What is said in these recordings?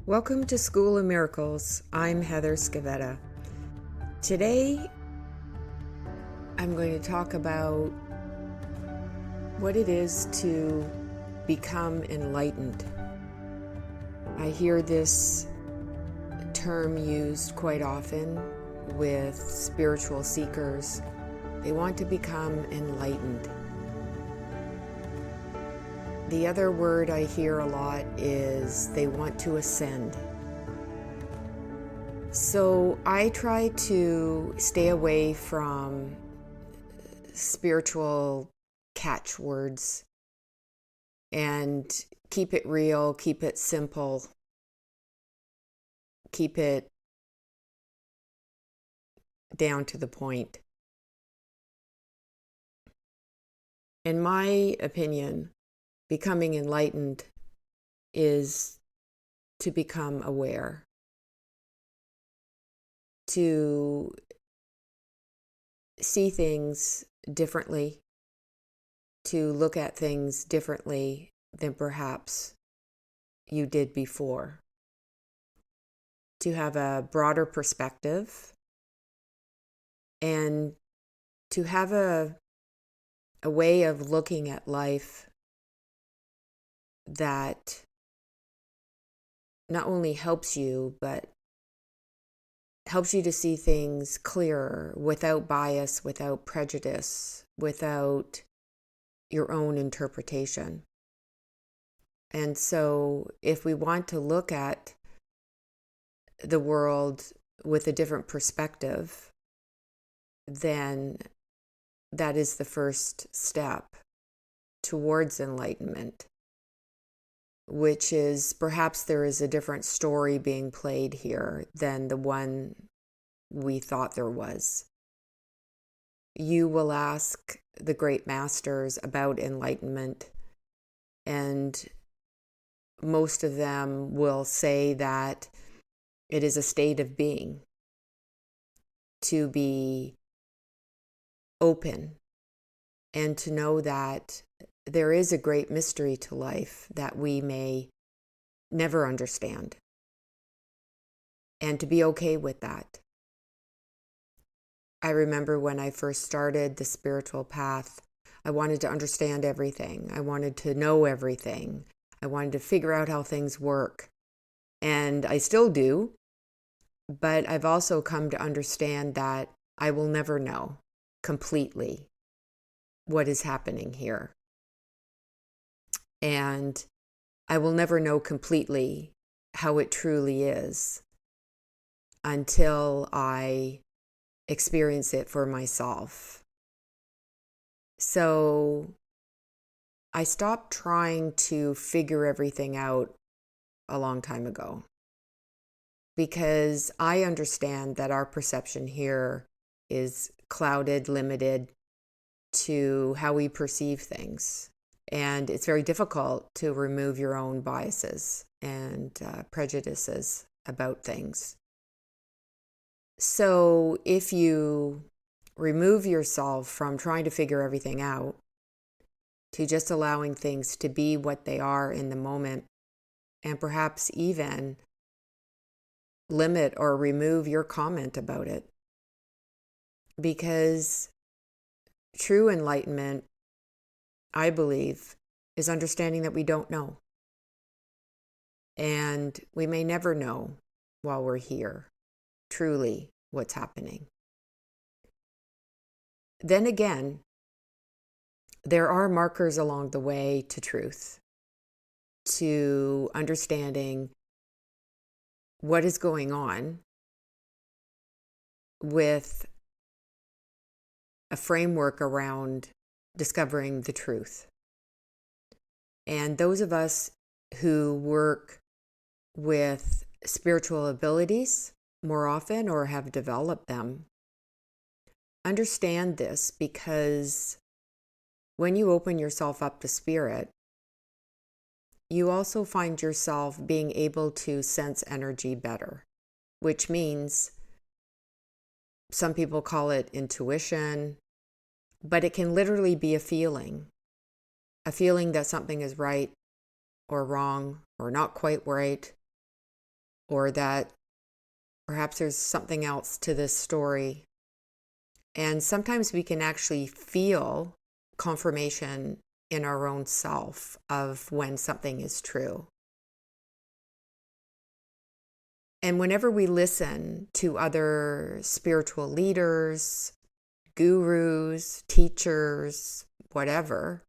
Welcome to School of Miracles. I'm Heather Scavetta. Today, I'm going to talk about what it is to become enlightened. I hear this term used quite often with spiritual seekers. They want to become enlightened. The other word I hear a lot is they want to ascend. So I try to stay away from spiritual catchwords and keep it real, keep it simple, keep it down to the point. In my opinion, becoming enlightened is to become aware, to see things differently, to look at things differently than perhaps you did before, to have a broader perspective, and to have a way of looking at life that not only helps you, but helps you to see things clearer, without bias, without prejudice, without your own interpretation. And so if we want to look at the world with a different perspective, then that is the first step towards enlightenment, which is perhaps there is a different story being played here than the one we thought there was. You will ask the great masters about enlightenment, and most of them will say that it is a state of being, to be open and to know that there is a great mystery to life that we may never understand, and to be okay with that. I remember when I first started the spiritual path, I wanted to understand everything. I wanted to know everything. I wanted to figure out how things work. And I still do, but I've also come to understand that I will never know completely what is happening here. And I will never know completely how it truly is until I experience it for myself. So I stopped trying to figure everything out a long time ago, because I understand that our perception here is clouded, limited to how we perceive things. And it's very difficult to remove your own biases and prejudices about things. So if you remove yourself from trying to figure everything out to just allowing things to be what they are in the moment, and perhaps even limit or remove your comment about it, because true enlightenment, I believe, is understanding that we don't know. And we may never know while we're here truly what's happening. Then again, there are markers along the way to truth, to understanding what is going on with a framework around discovering the truth. And those of us who work with spiritual abilities more often, or have developed them, understand this, because when you open yourself up to spirit, you also find yourself being able to sense energy better, which means some people call it intuition, but it can literally be a feeling that something is right or wrong or not quite right, or that perhaps there's something else to this story. And sometimes we can actually feel confirmation in our own self of when something is true. And whenever we listen to other spiritual leaders, gurus, teachers, whatever,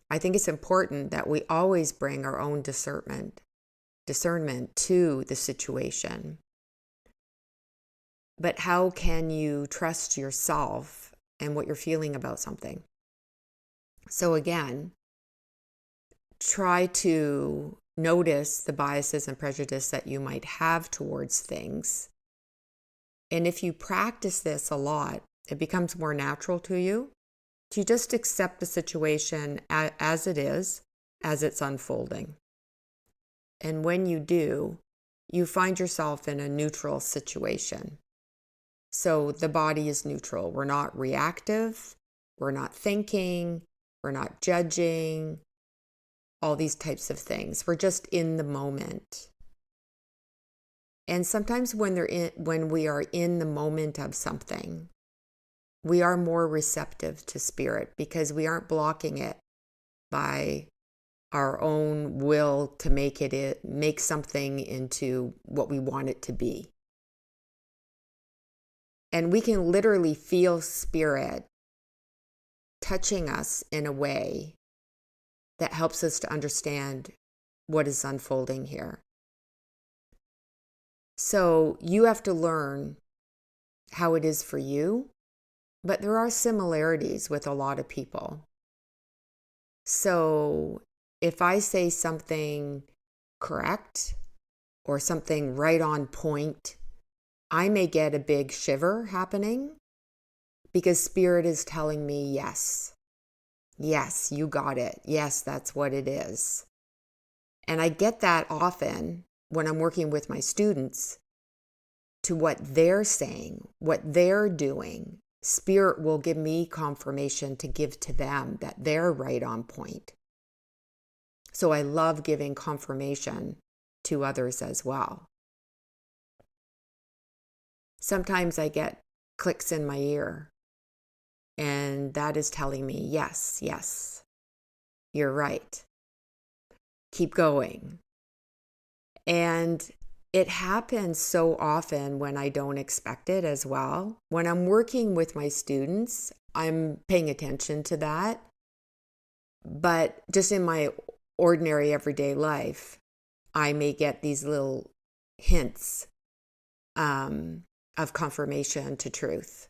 I think it's important that we always bring our own discernment to the situation. But how can you trust yourself and what you're feeling about something? So again, try to notice the biases and prejudice that you might have towards things. And if you practice this a lot, it becomes more natural to you to just accept the situation as it is, as it's unfolding. And when you do, you find yourself in a neutral situation. So the body is neutral. We're not reactive. We're not thinking. We're not judging. All these types of things. We're just in the moment. And sometimes when we are in the moment of something, we are more receptive to spirit because we aren't blocking it by our own will to make something into what we want it to be. And we can literally feel spirit touching us in a way that helps us to understand what is unfolding here. So you have to learn how it is for you, but there are similarities with a lot of people. So if I say something correct or something right on point, I may get a big shiver happening because spirit is telling me, yes, you got it. Yes, that's what it is. And I get that often when I'm working with my students to what they're saying, what they're doing. Spirit will give me confirmation to give to them that they're right on point. So I love giving confirmation to others as well. Sometimes I get clicks in my ear, and that is telling me, yes, you're right. Keep going. And it happens so often when I don't expect it as well. When I'm working with my students, I'm paying attention to that. But just in my ordinary everyday life, I may get these little hints of confirmation to truth.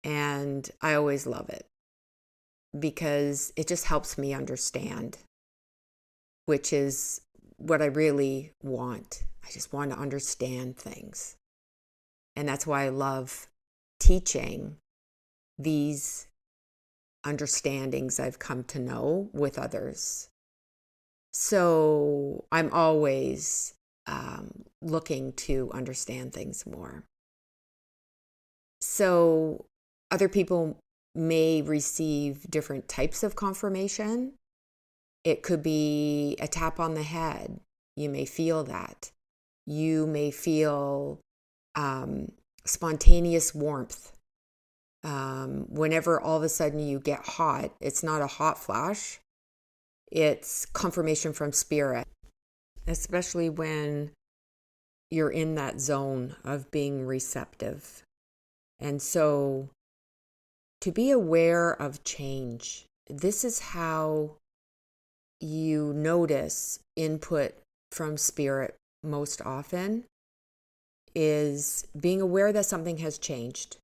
And I always love it because it just helps me understand, which is what I really want. I just want to understand things. And that's why I love teaching these understandings I've come to know with others. So I'm always looking to understand things more. So other people may receive different types of confirmation. It could be a tap on the head. You may feel that. You may feel spontaneous warmth. Whenever all of a sudden you get hot, it's not a hot flash. It's confirmation from spirit, especially when you're in that zone of being receptive. And so to be aware of change, this is how you notice input from spirit most often, is being aware that something has changed.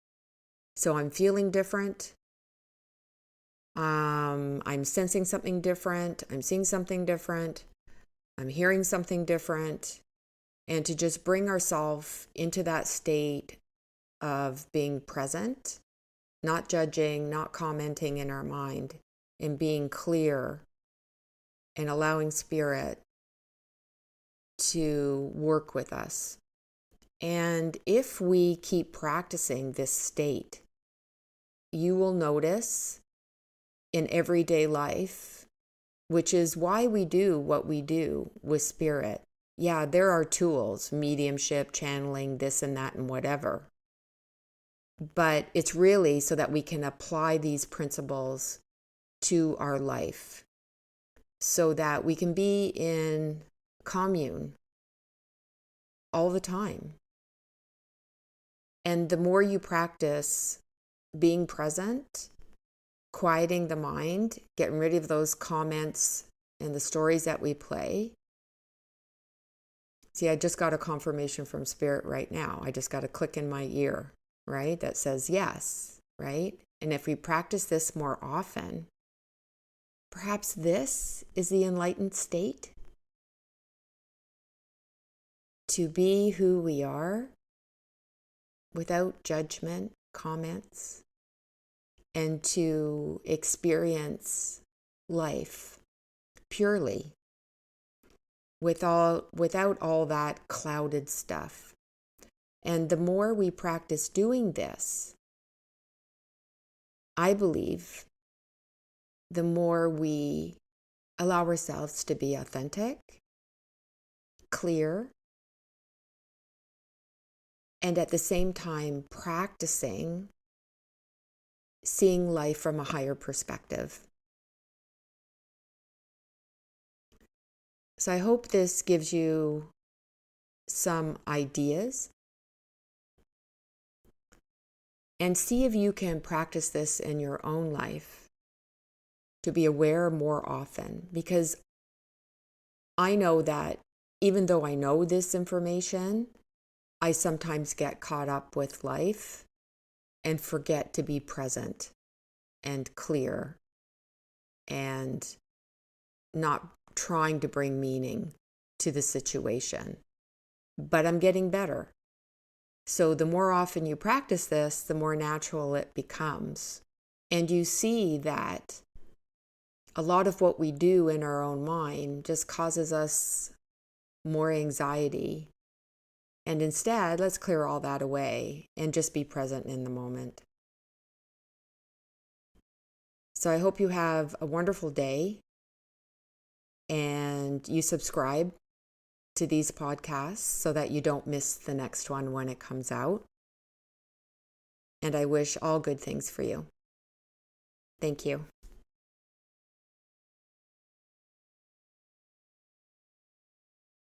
So I'm feeling different. I'm sensing something different. I'm seeing something different. I'm hearing something different. And to just bring ourselves into that state of being present, not judging, not commenting in our mind, and being clear and allowing spirit to work with us. And if we keep practicing this state, you will notice in everyday life, which is why we do what we do with spirit, Yeah, there are tools, mediumship, channeling, this and that, and whatever. But it's really so that we can apply these principles to our life so that we can be in commune all the time. And the more you practice being present, quieting the mind, getting rid of those comments and the stories that we play. See, I just got a confirmation from Spirit right now. I just got a click in my ear, right? That says yes, right? And if we practice this more often, perhaps this is the enlightened state. To be who we are without judgment, comments, and to experience life purely without all that clouded stuff. And the more we practice doing this, I believe the more we allow ourselves to be authentic, clear, and at the same time practicing seeing life from a higher perspective. So I hope this gives you some ideas, and see if you can practice this in your own life to be aware more often, because I know that even though I know this information, I sometimes get caught up with life and forget to be present and clear and not trying to bring meaning to the situation. But I'm getting better. So the more often you practice this, the more natural it becomes. And you see that a lot of what we do in our own mind just causes us more anxiety. And instead, let's clear all that away and just be present in the moment. So I hope you have a wonderful day and you subscribe to these podcasts so that you don't miss the next one when it comes out. And I wish all good things for you. Thank you.